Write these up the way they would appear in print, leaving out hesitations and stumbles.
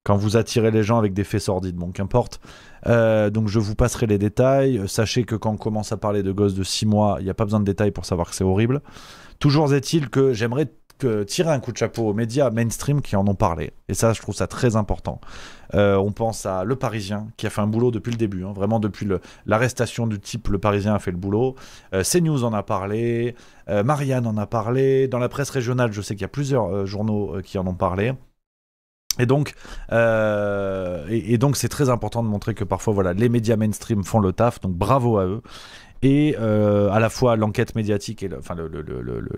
quand vous attirez les gens avec des faits sordides, bon, qu'importe. Donc je vous passerai les détails. Sachez que quand on commence à parler de gosses de 6 mois, il n'y a pas besoin de détails pour savoir que c'est horrible. Toujours est-il que j'aimerais tirer un coup de chapeau aux médias mainstream qui en ont parlé. Et ça, je trouve ça très important. On pense à Le Parisien, qui a fait un boulot depuis le début. Hein, vraiment, depuis l'arrestation du type, Le Parisien a fait le boulot. CNews en a parlé. Marianne en a parlé. Dans la presse régionale, je sais qu'il y a plusieurs journaux qui en ont parlé. Et donc, c'est très important de montrer que parfois, voilà, les médias mainstream font le taf. Donc, bravo à eux. Et à la fois l'enquête médiatique et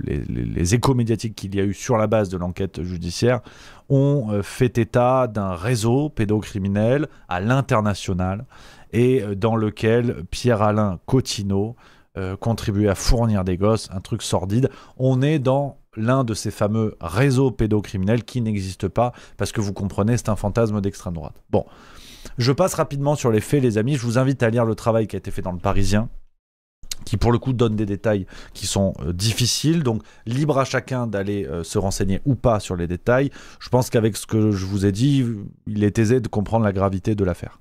les échos médiatiques qu'il y a eu sur la base de l'enquête judiciaire ont fait état d'un réseau pédocriminel à l'international et dans lequel Pierre-Alain Coutinho contribuait à fournir des gosses, un truc sordide. On est dans l'un de ces fameux réseaux pédocriminels qui n'existent pas parce que vous comprenez, c'est un fantasme d'extrême droite. Bon, je passe rapidement sur les faits, les amis. Je vous invite à lire le travail qui a été fait dans Le Parisien, qui pour le coup donne des détails qui sont difficiles, donc libre à chacun d'aller se renseigner ou pas sur les détails. Je pense qu'avec ce que je vous ai dit, il est aisé de comprendre la gravité de l'affaire.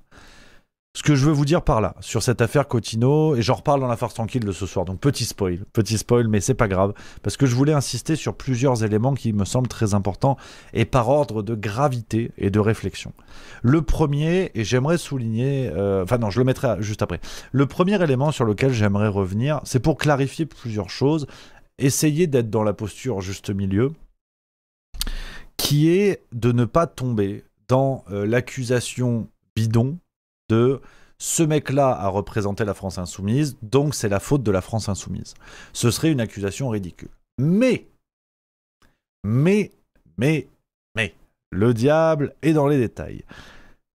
Ce que je veux vous dire par là, sur cette affaire Coutinho, et j'en reparle dans la farce tranquille de ce soir, donc petit spoil, mais c'est pas grave, parce que je voulais insister sur plusieurs éléments qui me semblent très importants, et par ordre de gravité et de réflexion. Le premier, et j'aimerais souligner, je le mettrai juste après, le premier élément sur lequel j'aimerais revenir, c'est pour clarifier plusieurs choses, essayer d'être dans la posture juste milieu, qui est de ne pas tomber dans l'accusation bidon de ce mec-là a représenté la France insoumise, donc c'est la faute de la France insoumise. Ce serait une accusation ridicule. Mais, le diable est dans les détails.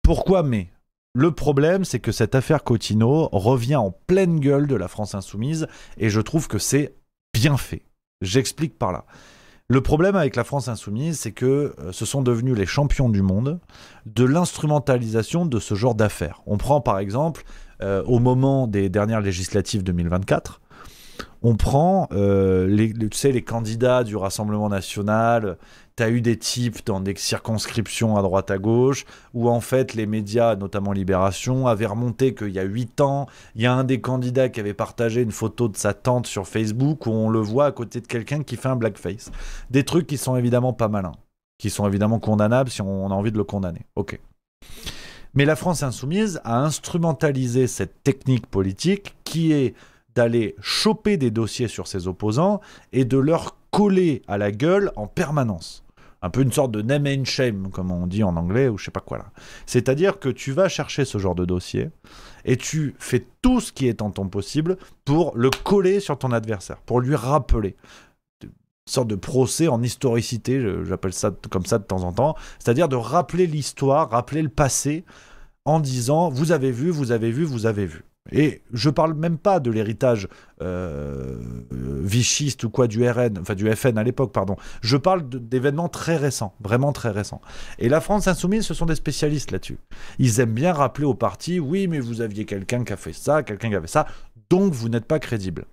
Pourquoi mais ? Le problème, c'est que cette affaire Coutinho revient en pleine gueule de la France insoumise, et je trouve que c'est bien fait. J'explique par là. Le problème avec la France insoumise, c'est que ce sont devenus les champions du monde de l'instrumentalisation de ce genre d'affaires. On prend par exemple, au moment des dernières législatives 2024, on prend les candidats du Rassemblement national. Tu as eu des types dans des circonscriptions à droite à gauche, où en fait les médias, notamment Libération, avaient remonté qu'il y a 8 ans, il y a un des candidats qui avait partagé une photo de sa tante sur Facebook où on le voit à côté de quelqu'un qui fait un blackface. Des trucs qui sont évidemment pas malins, qui sont évidemment condamnables si on a envie de le condamner. Ok. Mais la France insoumise a instrumentalisé cette technique politique qui est d'aller choper des dossiers sur ses opposants et de leur coller à la gueule en permanence. Un peu une sorte de name and shame, comme on dit en anglais, ou je sais pas quoi là. C'est-à-dire que tu vas chercher ce genre de dossier et tu fais tout ce qui est en ton possible pour le coller sur ton adversaire, pour lui rappeler. Une sorte de procès en historicité, j'appelle ça comme ça de temps en temps, c'est-à-dire de rappeler l'histoire, rappeler le passé, en disant « vous avez vu, vous avez vu, vous avez vu ». Et je parle même pas de l'héritage vichiste ou quoi du RN, enfin du FN à l'époque, pardon. Je parle d'événements très récents, vraiment très récents. Et la France insoumise, ce sont des spécialistes là-dessus. Ils aiment bien rappeler au parti, oui, mais vous aviez quelqu'un qui a fait ça, quelqu'un qui a fait ça, donc vous n'êtes pas crédible.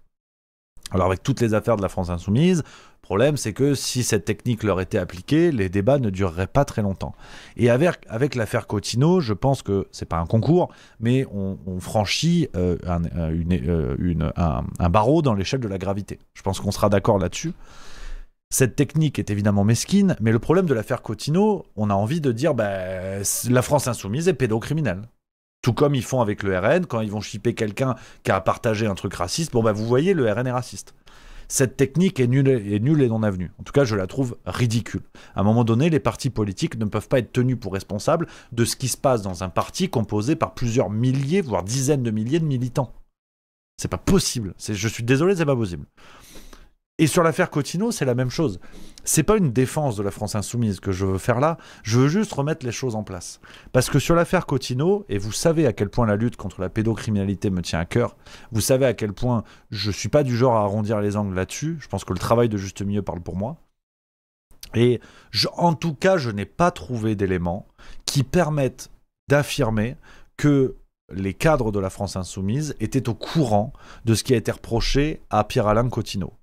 Alors avec toutes les affaires de la France insoumise, le problème c'est que si cette technique leur était appliquée, les débats ne dureraient pas très longtemps. Et avec l'affaire Coutinho, je pense que c'est pas un concours, mais on franchit un barreau dans l'échelle de la gravité. Je pense qu'on sera d'accord là-dessus. Cette technique est évidemment mesquine, mais le problème de l'affaire Coutinho, on a envie de dire la France insoumise est pédocriminelle. Tout comme ils font avec le RN, quand ils vont shipper quelqu'un qui a partagé un truc raciste, vous voyez, le RN est raciste. Cette technique est nulle et non avenue. En tout cas, je la trouve ridicule. À un moment donné, les partis politiques ne peuvent pas être tenus pour responsables de ce qui se passe dans un parti composé par plusieurs milliers, voire dizaines de milliers de militants. C'est pas possible. Je suis désolé, c'est pas possible. Et sur l'affaire Coutinho, c'est la même chose. C'est pas une défense de la France insoumise que je veux faire là, je veux juste remettre les choses en place. Parce que sur l'affaire Coutinho, et vous savez à quel point la lutte contre la pédocriminalité me tient à cœur, vous savez à quel point je suis pas du genre à arrondir les angles là-dessus, je pense que le travail de juste milieu parle pour moi. Et en tout cas, je n'ai pas trouvé d'éléments qui permettent d'affirmer que les cadres de la France insoumise étaient au courant de ce qui a été reproché à Pierre-Alain Coutinho.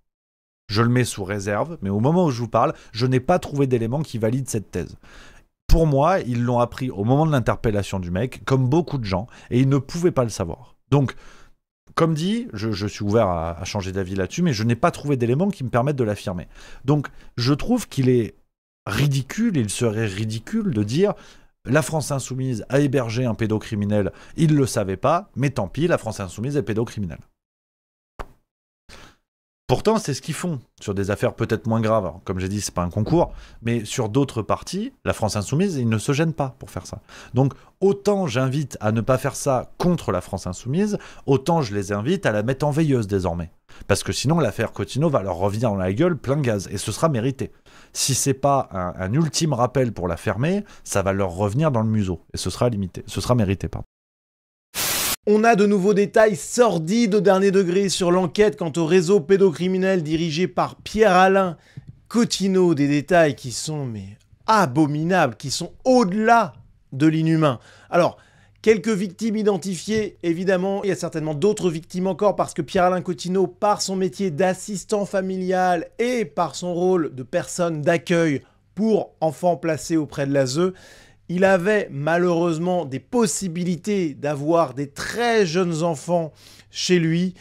Je le mets sous réserve, mais au moment où je vous parle, je n'ai pas trouvé d'éléments qui valident cette thèse. pour moi, ils l'ont appris au moment de l'interpellation du mec, comme beaucoup de gens, et ils ne pouvaient pas le savoir. Donc, comme dit, je suis ouvert à changer d'avis là-dessus, mais je n'ai pas trouvé d'éléments qui me permettent de l'affirmer. Donc, je trouve qu'il est ridicule, il serait ridicule de dire la France Insoumise a hébergé un pédocriminel, il ne le savait pas, mais tant pis, la France Insoumise est pédocriminelle. Pourtant, c'est ce qu'ils font sur des affaires peut-être moins graves. Alors, comme j'ai dit, c'est pas un concours, mais sur d'autres partis, la France Insoumise, ils ne se gênent pas pour faire ça. Donc, autant j'invite à ne pas faire ça contre la France Insoumise, autant je les invite à la mettre en veilleuse désormais. Parce que sinon, l'affaire Cottineau va leur revenir dans la gueule plein gaz, et ce sera mérité. Si c'est pas un ultime rappel pour la fermer, ça va leur revenir dans le museau, et ce sera limité, ce sera mérité, pardon. On a de nouveaux détails sordides au dernier degré sur l'enquête quant au réseau pédocriminel dirigé par Pierre-Alain Cottineau. Des détails qui sont abominables, qui sont au-delà de l'inhumain. Alors, quelques victimes identifiées, évidemment. Il y a certainement d'autres victimes encore parce que Pierre-Alain Cottineau, par son métier d'assistant familial et par son rôle de personne d'accueil pour enfants placés auprès de l'ASE, il avait malheureusement des possibilités d'avoir des très jeunes enfants chez lui.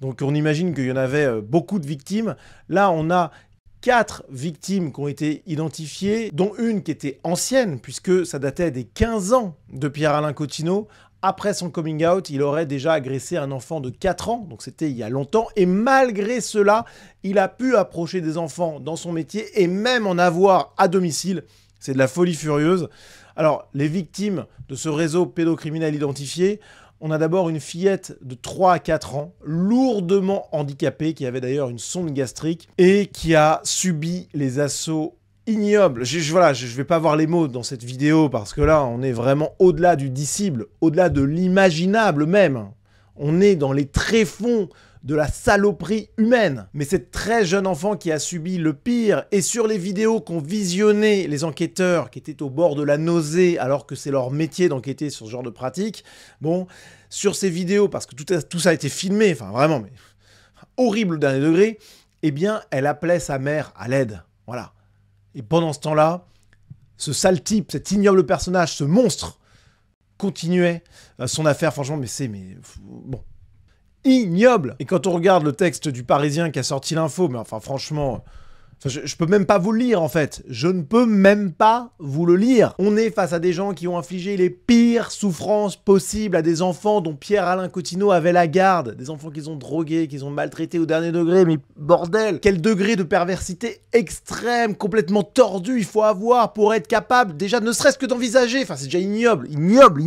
Donc on imagine qu'il y en avait beaucoup de victimes. Là, on a 4 victimes qui ont été identifiées, dont une qui était ancienne, puisque ça datait des 15 ans de Pierre-Alain Cottineau. Après son coming out, il aurait déjà agressé un enfant de 4 ans, donc c'était il y a longtemps. Et malgré cela, il a pu approcher des enfants dans son métier et même en avoir à domicile. C'est de la folie furieuse. Alors, les victimes de ce réseau pédocriminel identifié, on a d'abord une fillette de 3 à 4 ans, lourdement handicapée, qui avait d'ailleurs une sonde gastrique et qui a subi les assauts ignobles. Voilà, je vais pas avoir les mots dans cette vidéo parce que là, on est vraiment au-delà du dissible, au-delà de l'imaginable même. On est dans les tréfonds de la saloperie humaine. Mais cette très jeune enfant qui a subi le pire, et sur les vidéos qu'ont visionné les enquêteurs qui étaient au bord de la nausée, alors que c'est leur métier d'enquêter sur ce genre de pratique, bon, sur ces vidéos, parce que tout ça a été filmé, enfin vraiment, mais horrible au dernier degré, eh bien, elle appelait sa mère à l'aide. Voilà. Et pendant ce temps-là, ce sale type, cet ignoble personnage, ce monstre, continuait son affaire, franchement, bon, ignoble. Et quand on regarde le texte du Parisien qui a sorti l'info, mais enfin franchement, je peux même pas vous le lire en fait. Je ne peux même pas vous le lire. On est face à des gens qui ont infligé les pires souffrances possibles à des enfants dont Pierre-Alain Cottineau avait la garde. Des enfants qu'ils ont drogués, qu'ils ont maltraités au dernier degré. Mais bordel, quel degré de perversité extrême, complètement tordu il faut avoir pour être capable déjà ne serait-ce que d'envisager. Enfin c'est déjà ignoble, ignoble.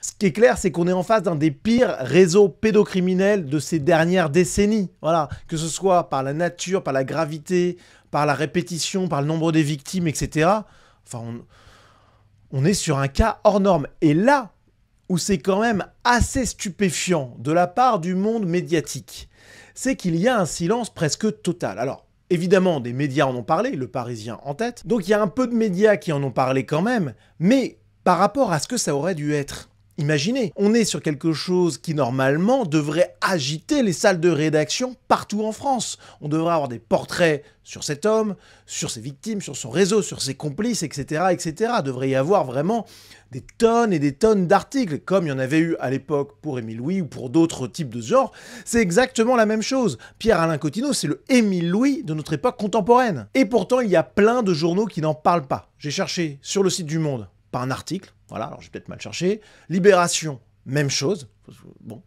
Ce qui est clair, c'est qu'on est en face d'un des pires réseaux pédocriminels de ces dernières décennies. Voilà, que ce soit par la nature, par la gravité, par la répétition, par le nombre des victimes, etc. Enfin, on est sur un cas hors norme. Et là où c'est quand même assez stupéfiant de la part du monde médiatique, c'est qu'il y a un silence presque total. Alors, évidemment, des médias en ont parlé, le Parisien en tête, donc il y a un peu de médias qui en ont parlé quand même, mais par rapport à ce que ça aurait dû être. Imaginez, on est sur quelque chose qui normalement devrait agiter les salles de rédaction partout en France. On devrait avoir des portraits sur cet homme, sur ses victimes, sur son réseau, sur ses complices, etc., etc. Il devrait y avoir vraiment des tonnes et des tonnes d'articles, comme il y en avait eu à l'époque pour Émile Louis ou pour d'autres types de genres. C'est exactement la même chose. Pierre-Alain Cottineau, c'est le Émile Louis de notre époque contemporaine. Et pourtant, il y a plein de journaux qui n'en parlent pas. J'ai cherché sur le site du Monde, pas un article. Voilà, alors j'ai peut-être mal cherché. Libération, même chose. Bon,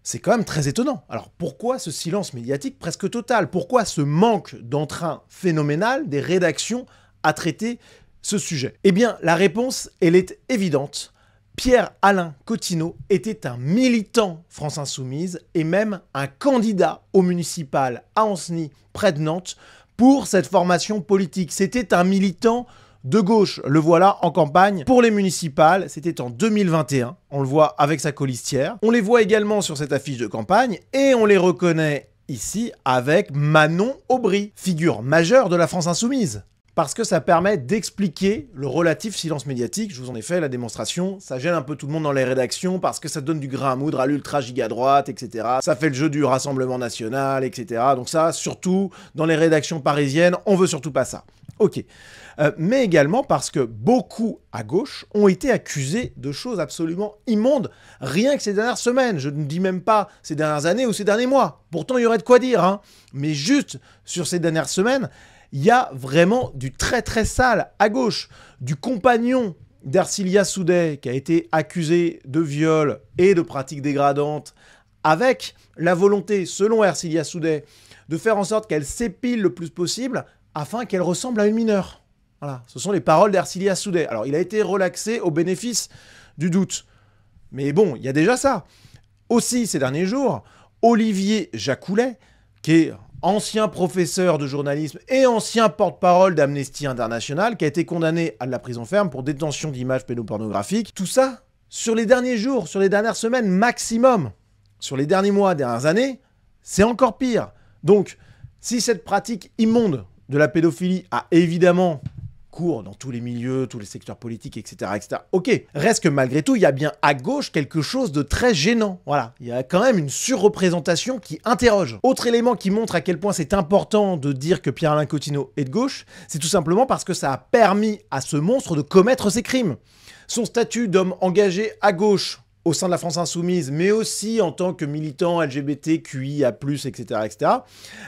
c'est quand même très étonnant. Alors pourquoi ce silence médiatique presque total? Pourquoi ce manque d'entrain phénoménal des rédactions à traiter ce sujet? Eh bien, la réponse, elle est évidente. Pierre-Alain Cottineau était un militant France Insoumise et même un candidat au municipal à Ancenis, près de Nantes, pour cette formation politique. C'était un militant de gauche, le voilà en campagne pour les municipales, c'était en 2021, on le voit avec sa colistière. On les voit également sur cette affiche de campagne et on les reconnaît ici avec Manon Aubry, figure majeure de la France Insoumise. parce que ça permet d'expliquer le relatif silence médiatique. Je vous en ai fait la démonstration. Ça gêne un peu tout le monde dans les rédactions parce que ça donne du grain à moudre à l'ultra giga droite, etc. Ça fait le jeu du Rassemblement national, etc. Donc ça, surtout dans les rédactions parisiennes, on veut surtout pas ça. Ok. Mais également parce que beaucoup à gauche ont été accusés de choses absolument immondes, rien que ces dernières semaines. Je ne dis même pas ces dernières années ou ces derniers mois. Pourtant, il y aurait de quoi dire, hein. Mais juste sur ces dernières semaines, il y a vraiment du très très sale à gauche. Du compagnon d'Ercilia Soudet qui a été accusé de viol et de pratiques dégradantes avec la volonté, selon Ercilia Soudet, de faire en sorte qu'elle s'épile le plus possible afin qu'elle ressemble à une mineure. Voilà, ce sont les paroles d'Ercilia Soudet. Alors, il a été relaxé au bénéfice du doute. Mais bon, il y a déjà ça. Aussi, ces derniers jours, Olivier Jacoulet, qui est ancien professeur de journalisme et ancien porte-parole d'Amnesty International, qui a été condamné à de la prison ferme pour détention d'images pédopornographiques. Tout ça, sur les derniers jours, sur les dernières semaines maximum. Sur les derniers mois, dernières années, c'est encore pire. Donc, si cette pratique immonde de la pédophilie a évidemment cours dans tous les milieux, tous les secteurs politiques, etc., etc. Ok, reste que malgré tout, il y a bien à gauche quelque chose de très gênant. Voilà, il y a quand même une surreprésentation qui interroge. Autre élément qui montre à quel point c'est important de dire que Pierre-Alain Coutinho est de gauche, c'est tout simplement parce que ça a permis à ce monstre de commettre ses crimes. Son statut d'homme engagé à gauche au sein de la France Insoumise, mais aussi en tant que militant LGBTQIA+, etc., etc.,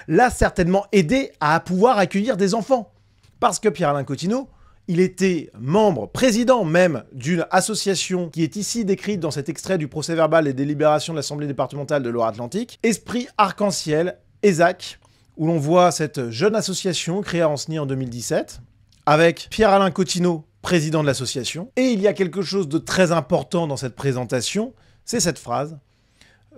l'a certainement aidé à pouvoir accueillir des enfants. Parce que Pierre-Alain Coutinho, il était membre, président même, d'une association qui est ici décrite dans cet extrait du procès-verbal des délibérations de l'Assemblée départementale de Loire-Atlantique, Esprit Arc-en-Ciel, ESAC, où l'on voit cette jeune association créée à Ancenis en 2017, avec Pierre-Alain Coutinho, président de l'association. Et il y a quelque chose de très important dans cette présentation, c'est cette phrase.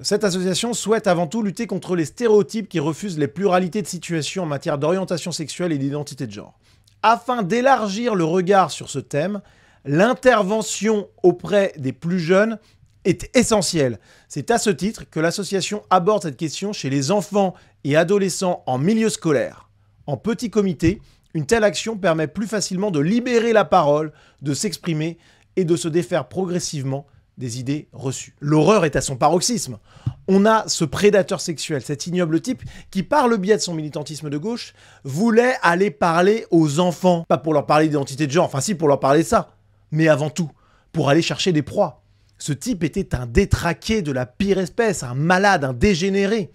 Cette association souhaite avant tout lutter contre les stéréotypes qui refusent les pluralités de situations en matière d'orientation sexuelle et d'identité de genre. Afin d'élargir le regard sur ce thème, l'intervention auprès des plus jeunes est essentielle. C'est à ce titre que l'association aborde cette question chez les enfants et adolescents en milieu scolaire. En petit comité, une telle action permet plus facilement de libérer la parole, de s'exprimer et de se défaire progressivement des idées reçues. L'horreur est à son paroxysme. On a ce prédateur sexuel, cet ignoble type, qui par le biais de son militantisme de gauche, voulait aller parler aux enfants. Pas pour leur parler d'identité de genre, enfin si pour leur parler de ça, mais avant tout, pour aller chercher des proies. Ce type était un détraqué de la pire espèce, un malade, un dégénéré.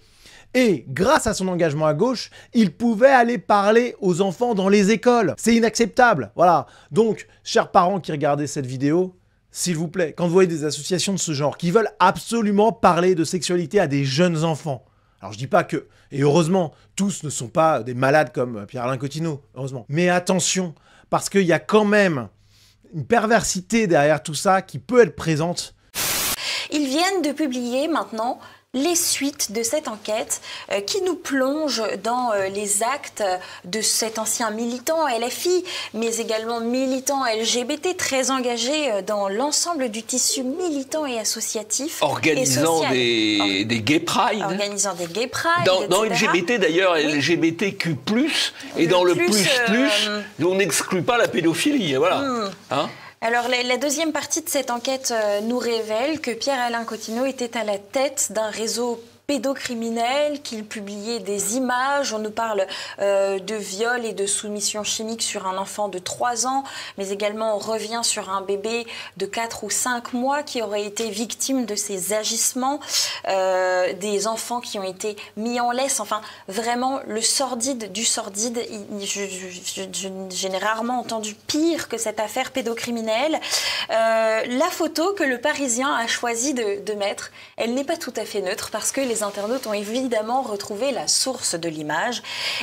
Et grâce à son engagement à gauche, il pouvait aller parler aux enfants dans les écoles. C'est inacceptable, voilà. Donc, chers parents qui regardez cette vidéo, s'il vous plaît, quand vous voyez des associations de ce genre qui veulent absolument parler de sexualité à des jeunes enfants, alors je dis pas que, et heureusement, tous ne sont pas des malades comme Pierre-Alain Coutinho, heureusement, mais attention, parce qu'il y a quand même une perversité derrière tout ça qui peut être présente. Ils viennent de publier maintenant les suites de cette enquête qui nous plonge dans les actes de cet ancien militant LFI, mais également militant LGBT très engagé dans l'ensemble du tissu militant et associatif. Organisant des gay pride. Organisant des gay pride, dans LGBT d'ailleurs, oui. LGBTQ+, et dans le plus, on n'exclut pas la pédophilie, voilà. Hein ? Alors, la deuxième partie de cette enquête nous révèle que Pierre-Alain Coutinho était à la tête d'un réseau pédocriminel, qu'il publiait des images. On nous parle de viol et de soumission chimique sur un enfant de 3 ans, mais également on revient sur un bébé de 4 ou 5 mois qui aurait été victime de ces agissements, des enfants qui ont été mis en laisse. Enfin, vraiment, le sordide du sordide. Je n'ai rarement entendu pire que cette affaire pédocriminelle. La photo que le Parisien a choisi de mettre, elle n'est pas tout à fait neutre parce que les internautes ont évidemment retrouvé la source de l'image.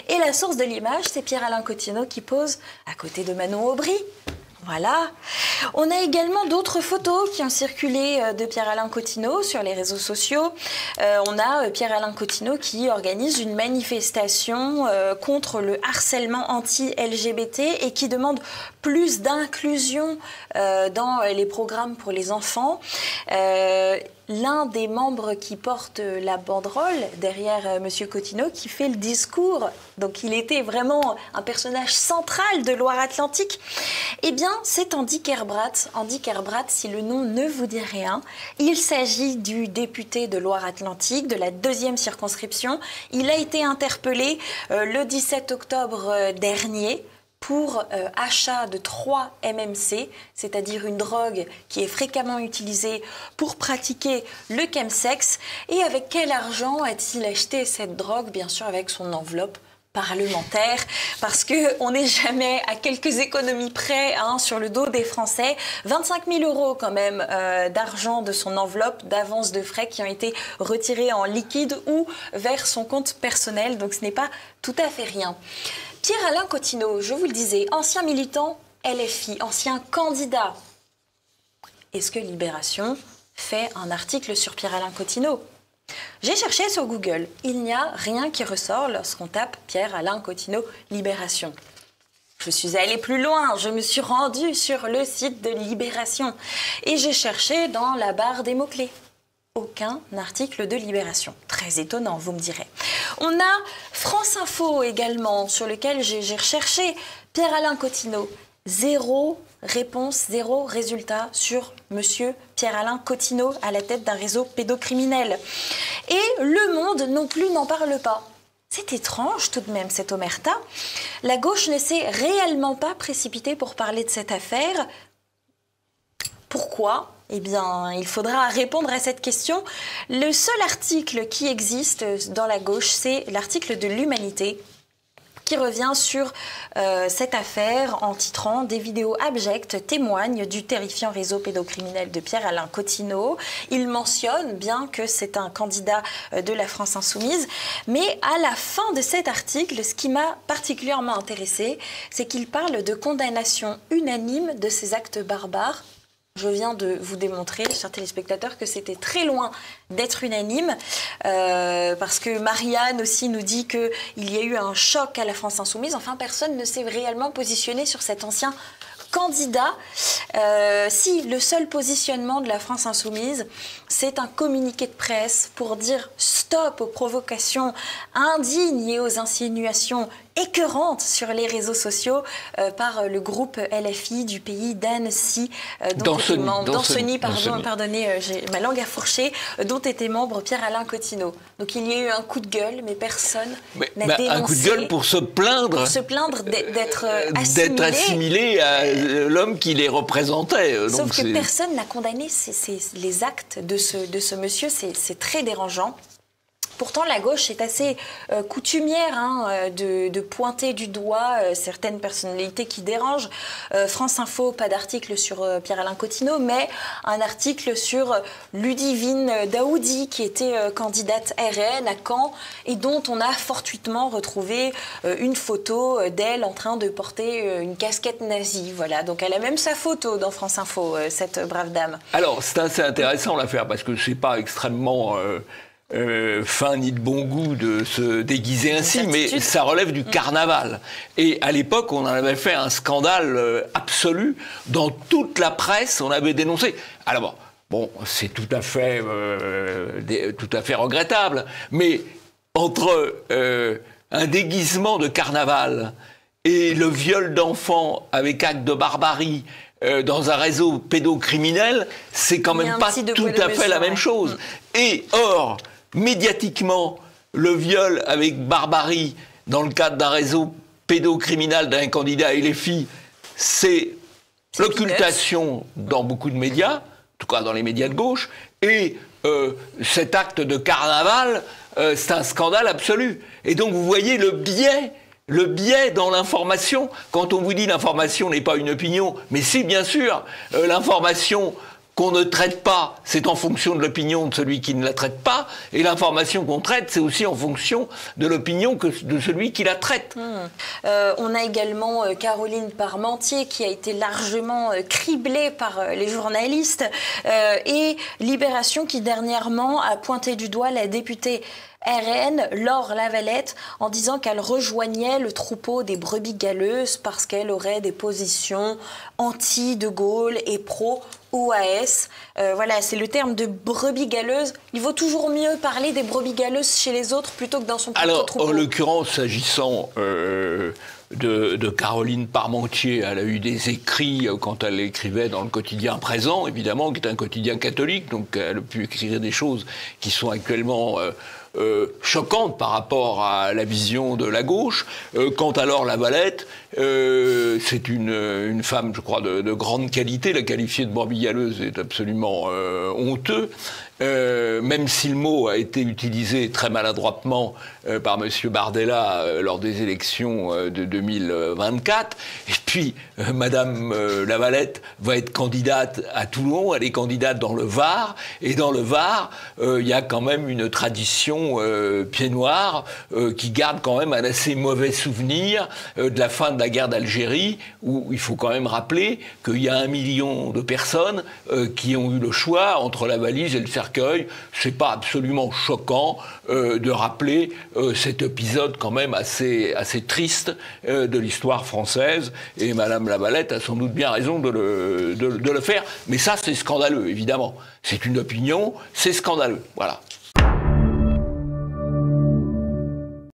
Et la source de l'image, c'est Pierre-Alain Coutinho qui pose à côté de Manon Aubry. Voilà. On a également d'autres photos qui ont circulé de Pierre-Alain Coutinho sur les réseaux sociaux. On a Pierre-Alain Coutinho qui organise une manifestation contre le harcèlement anti-LGBT et qui demande plus d'inclusion dans les programmes pour les enfants. L'un des membres qui porte la banderole derrière Monsieur Coutinho qui fait le discours, donc il était vraiment un personnage central de Loire-Atlantique, eh bien c'est Andy Kerbrat. Andy Kerbrat, si le nom ne vous dit rien, il s'agit du député de Loire-Atlantique de la 2e circonscription. Il a été interpellé le 17 octobre dernier pour achat de 3 MMC, c'est-à-dire une drogue qui est fréquemment utilisée pour pratiquer le chemsex. Et avec quel argent a-t-il acheté cette drogue? Bien sûr avec son enveloppe parlementaire, parce qu'on n'est jamais à quelques économies près sur le dos des Français. 25 000 € quand même d'argent de son enveloppe d'avance de frais qui ont été retirés en liquide ou vers son compte personnel, donc ce n'est pas tout à fait rien. Pierre-Alain Coutinho, je vous le disais, ancien militant LFI, ancien candidat. Est-ce que Libération fait un article sur Pierre-Alain Coutinho? J'ai cherché sur Google. Il n'y a rien qui ressort lorsqu'on tape Pierre-Alain Coutinho Libération. Je suis allée plus loin, je me suis rendue sur le site de Libération et j'ai cherché dans la barre des mots-clés. Aucun article de Libération. Très étonnant, vous me direz. On a France Info également, sur lequel j'ai recherché Pierre-Alain Coutinho. 0 réponse, 0 résultat sur Monsieur Pierre-Alain Coutinho à la tête d'un réseau pédocriminel. Et Le Monde non plus n'en parle pas. C'est étrange tout de même cette omerta. La gauche ne s'est réellement pas précipitée pour parler de cette affaire. Pourquoi ? Eh bien, il faudra répondre à cette question. Le seul article qui existe dans la gauche, c'est l'article de l'Humanité qui revient sur cette affaire en titrant « Des vidéos abjectes témoignent du terrifiant réseau pédocriminel de Pierre-Alain Coutinho ». Il mentionne bien que c'est un candidat de la France Insoumise, mais à la fin de cet article, ce qui m'a particulièrement intéressée, c'est qu'il parle de condamnation unanime de ces actes barbares. Je viens de vous démontrer, chers téléspectateurs, que c'était très loin d'être unanime, parce que Marianne aussi nous dit qu'il y a eu un choc à la France Insoumise. Enfin, personne ne s'est réellement positionné sur cet ancien candidat. Si le seul positionnement de la France Insoumise, c'est un communiqué de presse pour dire stop aux provocations indignes et aux insinuations écœurantes sur les réseaux sociaux par le groupe LFI du pays d'Annecy, d'Ancenis, pardonnez, j'ai ma langue à fourcher, dont était membre Pierre-Alain Coutinho. Donc il y a eu un coup de gueule, mais personne n'a dénoncé. Un coup de gueule pour se plaindre. Pour se plaindre d'être assimilé à l'homme qui les représentait. Sauf que personne n'a condamné les actes de ce monsieur, c'est très dérangeant. Pourtant, la gauche est assez coutumière de pointer du doigt certaines personnalités qui dérangent. France Info, pas d'article sur Pierre-Alain Coutinho, mais un article sur Ludivine Daoudi, qui était candidate RN à Caen et dont on a fortuitement retrouvé une photo d'elle en train de porter une casquette nazie. Voilà, donc elle a même sa photo dans France Info, cette brave dame. Alors, c'est assez intéressant l'affaire, parce que c'est pas extrêmement... fin ni de bon goût de se déguiser ainsi, mais ça relève du carnaval. Et à l'époque, on en avait fait un scandale absolu. Dans toute la presse, on avait dénoncé. Alors bon, c'est tout à fait regrettable, mais entre un déguisement de carnaval et le viol d'enfants avec acte de barbarie dans un réseau pédocriminel, c'est quand même pas tout à fait la même chose. Et or, médiatiquement, le viol avec barbarie dans le cadre d'un réseau pédocriminel d'un candidat LFI, c'est l'occultation dans beaucoup de médias, en tout cas dans les médias de gauche, et cet acte de carnaval, c'est un scandale absolu. Et donc vous voyez le biais dans l'information. Quand on vous dit l'information n'est pas une opinion, mais si bien sûr, l'information qu'on ne traite pas, c'est en fonction de l'opinion de celui qui ne la traite pas, et l'information qu'on traite, c'est aussi en fonction de l'opinion de celui qui la traite. On a également Caroline Parmentier qui a été largement criblée par les journalistes, et Libération qui dernièrement a pointé du doigt la députée RN, Laure Lavalette, en disant qu'elle rejoignait le troupeau des brebis galeuses parce qu'elle aurait des positions anti-De Gaulle et pro-OAS. Voilà, c'est le terme de brebis galeuse. Il vaut toujours mieux parler des brebis galeuses chez les autres plutôt que dans son propre troupeau. En l'occurrence, s'agissant de Caroline Parmentier, elle a eu des écrits quand elle écrivait dans le quotidien Présent, évidemment, qui est un quotidien catholique, donc elle a pu écrire des choses qui sont actuellement choquante par rapport à la vision de la gauche. Quant à Laure Lavalette, c'est une femme, je crois, de grande qualité. La qualifier de brebis galeuse est absolument honteux. Même si le mot a été utilisé très maladroitement par M. Bardella lors des élections de 2024. Et puis, Mme Lavalette va être candidate à Toulon, elle est candidate dans le Var, et dans le Var, il y a quand même une tradition pied noir qui garde quand même un assez mauvais souvenir de la fin de la guerre d'Algérie, où il faut quand même rappeler qu'il y a 1 million de personnes qui ont eu le choix entre la valise et le cercueil. C'est pas absolument choquant de rappeler cet épisode quand même assez triste de l'histoire française, et Madame Lavalette a sans doute bien raison de le faire, mais ça c'est scandaleux, évidemment. C'est une opinion, c'est scandaleux, voilà.